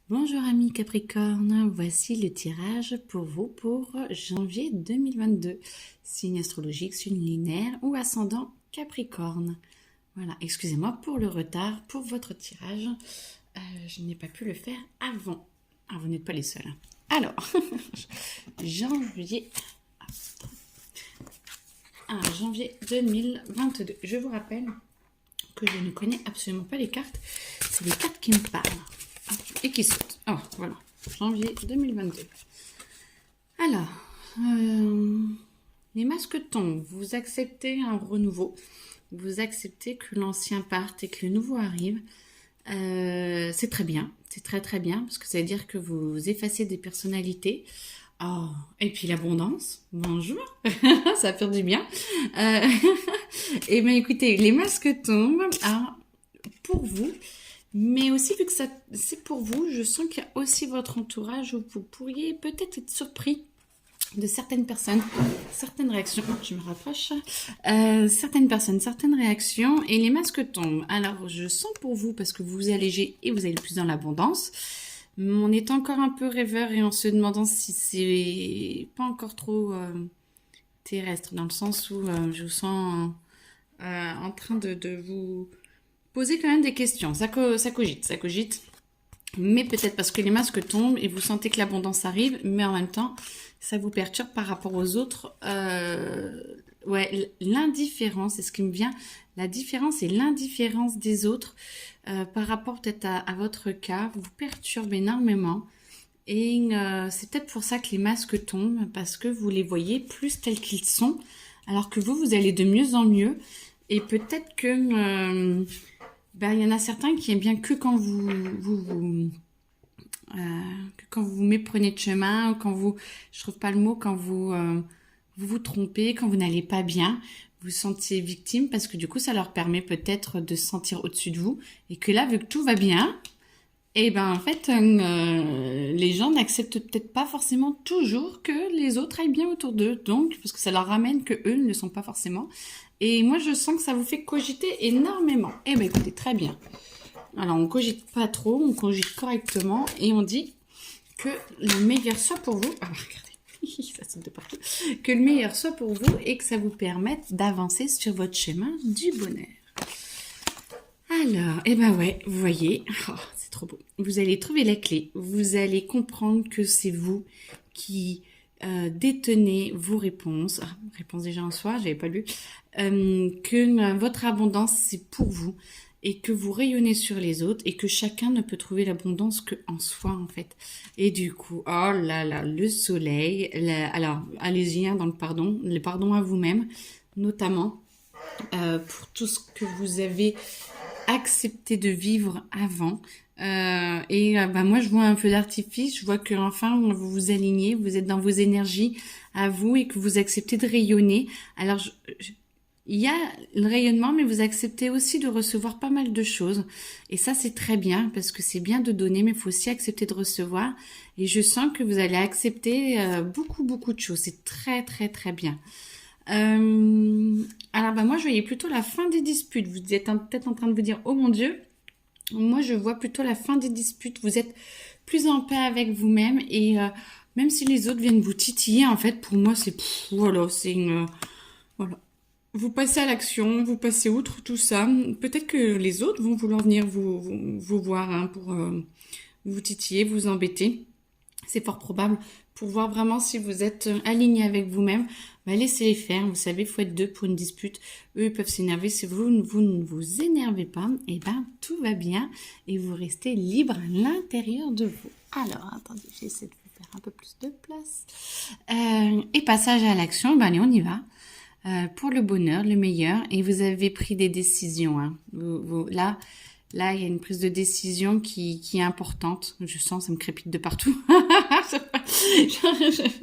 Bonjour amis Capricorne, voici le tirage pour vous pour janvier 2022. Signe astrologique, signe lunaire ou ascendant Capricorne. Voilà, excusez-moi pour le retard, pour votre tirage. Je n'ai pas pu le faire avant. Ah, vous n'êtes pas les seuls. Alors, janvier 2022. Je vous rappelle que je ne connais absolument pas les cartes. C'est les cartes qui me parlent. Et qui saute. Oh, voilà. Janvier 2022. Alors, les masques tombent. Vous acceptez un renouveau. Vous acceptez que l'ancien parte et que le nouveau arrive. C'est très bien. C'est très très bien parce que ça veut dire que vous effacez des personnalités. Oh, et puis l'abondance. Bonjour. Ça va faire du bien. Et bien écoutez, les masques tombent. Alors, pour vous... Mais aussi, vu que c'est pour vous, je sens qu'il y a aussi votre entourage où vous pourriez peut-être être surpris de certaines personnes, certaines réactions. Je me rapproche. Certaines personnes, certaines réactions. Et les masques tombent. Alors, je sens pour vous, parce que vous vous allégez et vous allez plus dans l'abondance. On est encore un peu rêveur et en se demandant si c'est pas encore trop terrestre, dans le sens où je vous sens en train de vous... Posez quand même des questions, ça cogite. Mais peut-être parce que les masques tombent et vous sentez que l'abondance arrive, mais en même temps, ça vous perturbe par rapport aux autres. Ouais, l'indifférence, c'est ce qui me vient. La différence et l'indifférence des autres par rapport peut-être à votre cas vous perturbe énormément. Et c'est peut-être pour ça que les masques tombent, parce que vous les voyez plus tels qu'ils sont, alors que vous allez de mieux en mieux. Et peut-être que... il y en a certains qui aiment bien que quand quand vous méprenez de chemin, ou quand vous, je trouve pas le mot, quand vous trompez, quand vous n'allez pas bien, vous sentiez victime parce que du coup ça leur permet peut-être de se sentir au-dessus de vous et que là, vu que tout va bien, et en fait les gens n'acceptent peut-être pas forcément toujours que les autres aillent bien autour d'eux, donc parce que ça leur ramène que eux ne le sont pas forcément. Et moi, je sens que ça vous fait cogiter énormément. Eh bien, écoutez, très bien. Alors, on cogite pas trop, on cogite correctement. Et on dit que le meilleur soit pour vous... Ah, regardez, ça saute de partout. Que le meilleur soit pour vous et que ça vous permette d'avancer sur votre chemin du bonheur. Alors, ouais, vous voyez... Oh, c'est trop beau. Vous allez trouver la clé. Vous allez comprendre que c'est vous qui... détenez vos réponses. Réponse déjà en soi, j'avais pas lu. Que votre abondance c'est pour vous et que vous rayonnez sur les autres et que chacun ne peut trouver l'abondance que en soi en fait. Et du coup, oh là là, le soleil. Alors, allez-y dans le pardon à vous-même, notamment pour tout ce que vous avez accepté de vivre avant. Moi je vois un feu d'artifice, je vois que enfin vous vous alignez, vous êtes dans vos énergies à vous et que vous acceptez de rayonner. Alors il y a le rayonnement, mais vous acceptez aussi de recevoir pas mal de choses. Et ça c'est très bien parce que c'est bien de donner, mais il faut aussi accepter de recevoir. Et je sens que vous allez accepter beaucoup de choses. C'est très très très bien. Moi je voyais plutôt la fin des disputes. Vous êtes peut-être en train de vous dire oh mon Dieu. Moi, je vois plutôt la fin des disputes. Vous êtes plus en paix avec vous-même et même si les autres viennent vous titiller, en fait, pour moi, c'est voilà. Vous passez à l'action, vous passez outre tout ça. Peut-être que les autres vont vouloir venir vous voir pour vous titiller, vous embêter. C'est fort probable pour voir vraiment si vous êtes aligné avec vous-même. Laissez-les faire. Vous savez, il faut être deux pour une dispute. Eux, ils peuvent s'énerver. Si vous ne vous énervez pas, tout va bien et vous restez libre à l'intérieur de vous. Alors, attendez, j'essaie de vous faire un peu plus de place. Et passage à l'action, allez, on y va. Pour le bonheur, le meilleur. Et vous avez pris des décisions. Hein. Là, il y a une prise de décision qui est importante. Je sens, ça me crépite de partout.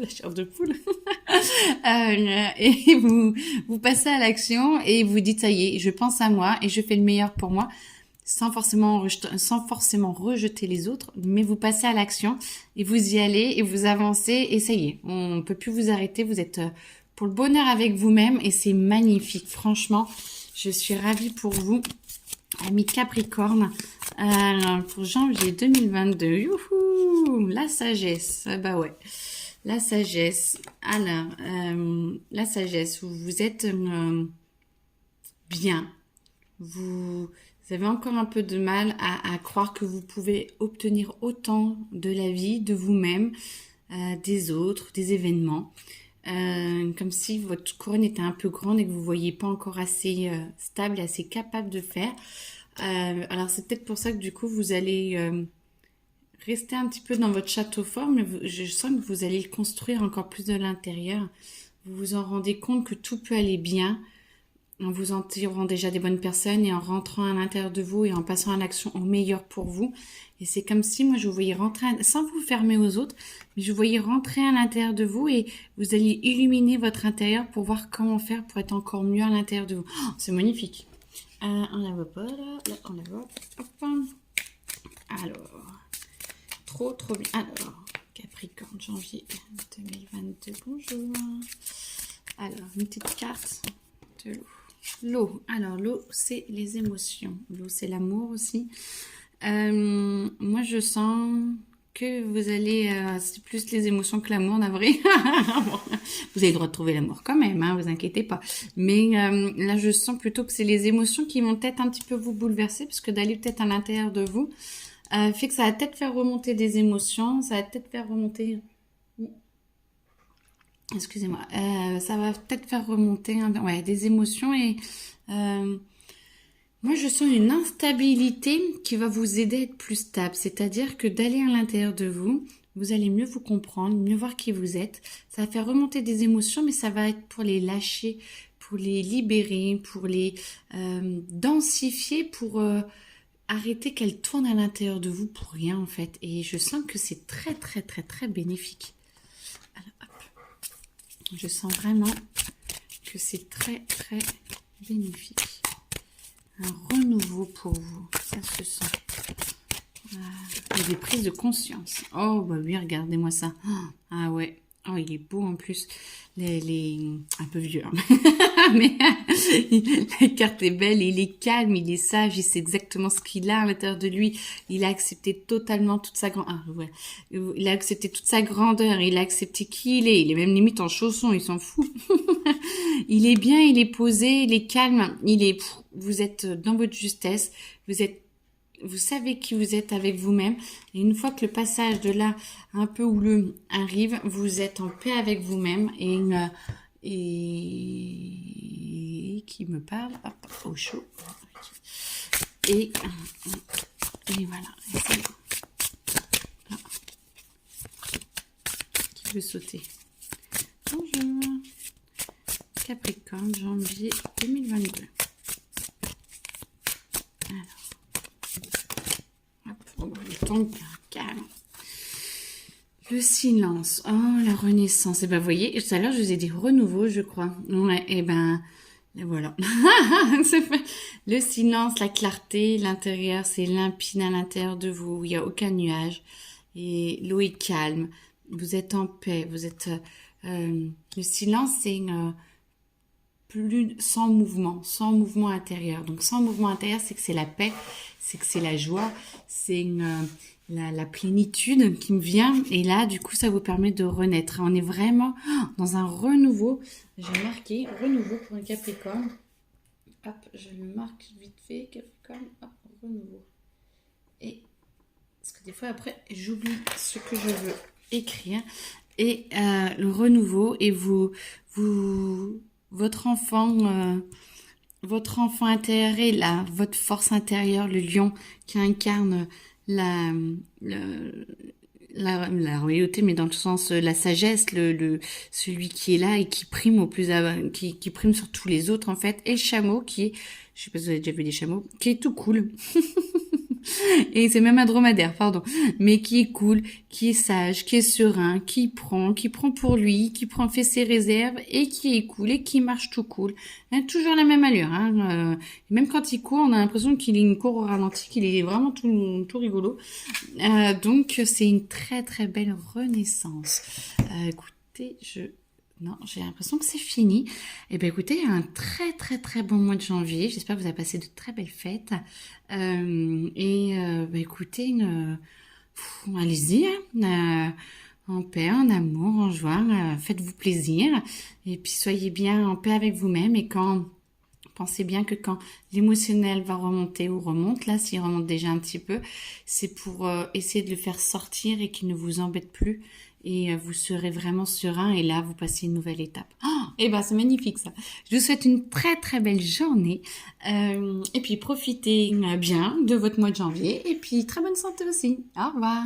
La chair de poule. Et vous passez à l'action et vous dites, ça y est, je pense à moi et je fais le meilleur pour moi, sans forcément rejeter les autres, mais vous passez à l'action et vous y allez et vous avancez et ça y est, on ne peut plus vous arrêter. Vous êtes pour le bonheur avec vous-même et c'est magnifique. Franchement, je suis ravie pour vous. Ami Capricorne, alors pour janvier 2022, youhou, la sagesse, ah bah ouais, la sagesse. Alors, la sagesse, vous êtes bien, vous avez encore un peu de mal à croire que vous pouvez obtenir autant de la vie, de vous-même, des autres, des événements. Comme si votre couronne était un peu grande et que vous ne voyez pas encore assez stable et assez capable de faire. Alors c'est peut-être pour ça que du coup vous allez rester un petit peu dans votre château fort, mais je sens que vous allez le construire encore plus de l'intérieur. Vous vous en rendez compte que tout peut aller bien en vous entourant déjà des bonnes personnes et en rentrant à l'intérieur de vous et en passant à l'action au meilleur pour vous. Et c'est comme si moi je vous voyais rentrer, sans vous fermer aux autres, mais je vous voyais rentrer à l'intérieur de vous et vous alliez illuminer votre intérieur pour voir comment faire pour être encore mieux à l'intérieur de vous. Oh, c'est magnifique. On la voit pas là, on la voit. Hop. Alors, trop bien. Alors, Capricorne, janvier 2022, bonjour. Alors, une petite carte de l'eau. L'eau, alors l'eau c'est les émotions, l'eau c'est l'amour aussi. Moi je sens que vous allez, c'est plus les émotions que l'amour d'avril. Bon, vous avez le droit de trouver l'amour quand même, hein, vous inquiétez pas. Mais là je sens plutôt que c'est les émotions qui vont peut-être un petit peu vous bouleverser, parce que d'aller peut-être à l'intérieur de vous, fait que ça va peut-être faire remonter des émotions, ça va peut-être faire remonter... Excusez-moi, ça va peut-être faire remonter des émotions et moi je sens une instabilité qui va vous aider à être plus stable, c'est-à-dire que d'aller à l'intérieur de vous, vous allez mieux vous comprendre, mieux voir qui vous êtes, ça va faire remonter des émotions mais ça va être pour les lâcher, pour les libérer, pour les densifier, pour arrêter qu'elles tournent à l'intérieur de vous pour rien en fait, et je sens que c'est très très très très bénéfique. Je sens vraiment que c'est très, très bénéfique. Un renouveau pour vous. Ça se sent. Et des prises de conscience. Oh, bah oui, regardez-moi ça. Ah ouais. Oh, il est beau en plus. Un peu vieux. Hein. Mais la carte est belle. Il est calme, il est sage. Il sait exactement ce qu'il a à l'intérieur de lui. Il a accepté totalement toute sa grandeur. Ah, ouais. Il a accepté toute sa grandeur. Il a accepté qui il est. Il est même limite en chaussons. Il s'en fout. Il est bien, il est posé, il est calme. Vous êtes dans votre justesse. Vous savez qui vous êtes avec vous-même. Et une fois que le passage de là, un peu houleux, arrive, vous êtes en paix avec vous-même. Et qui me parle, hop, au chaud. Et voilà. Et c'est là. Qui veut sauter? Bonjour. Capricorne, janvier 2022. Alors. Donc, calme. Le silence. Oh, la renaissance. Et ben, vous voyez, tout à l'heure, je vous ai dit renouveau, je crois. Ouais, et ben, voilà. Le silence, la clarté, l'intérieur, c'est limpide à l'intérieur de vous. Il n'y a aucun nuage. Et l'eau est calme. Vous êtes en paix. Vous êtes... le silence, c'est plus sans mouvement intérieur. Donc sans mouvement intérieur, c'est que c'est la paix, c'est que c'est la joie, c'est la plénitude qui me vient. Et là, du coup, ça vous permet de renaître. On est vraiment dans un renouveau. J'ai marqué renouveau pour un Capricorne. Hop, je le marque vite fait, Capricorne. Hop, renouveau. Et parce que des fois, après, j'oublie ce que je veux écrire. Et le renouveau, et votre enfant intérieur est là, votre force intérieure, le lion qui incarne la royauté, mais dans le sens la sagesse, celui qui est là et qui prime qui prime sur tous les autres en fait, et le chameau qui est, je sais pas si vous avez déjà vu des chameaux, qui est tout cool. Et c'est même un dromadaire, pardon, mais qui est cool, qui est sage, qui est serein, qui prend pour lui, fait ses réserves et qui est cool et qui marche tout cool. Il a toujours la même allure, hein. Même quand il court, on a l'impression qu'il court au ralenti, qu'il est vraiment tout rigolo. Donc c'est une très très belle renaissance. Écoutez, je Non, j'ai l'impression que c'est fini. Eh bien, écoutez, un très très très bon mois de janvier. J'espère que vous avez passé de très belles fêtes. Écoutez, allez-y, hein, en paix, en amour, en joie. Faites-vous plaisir. Et puis, soyez bien en paix avec vous-même. Et pensez bien que quand l'émotionnel va remonter ou remonte, là, s'il remonte déjà un petit peu, c'est pour essayer de le faire sortir et qu'il ne vous embête plus. Et vous serez vraiment serein et là, vous passez une nouvelle étape. Oh, eh ben, c'est magnifique ça. Je vous souhaite une très très belle journée. Et puis, profitez bien de votre mois de janvier. Et puis, très bonne santé aussi. Au revoir.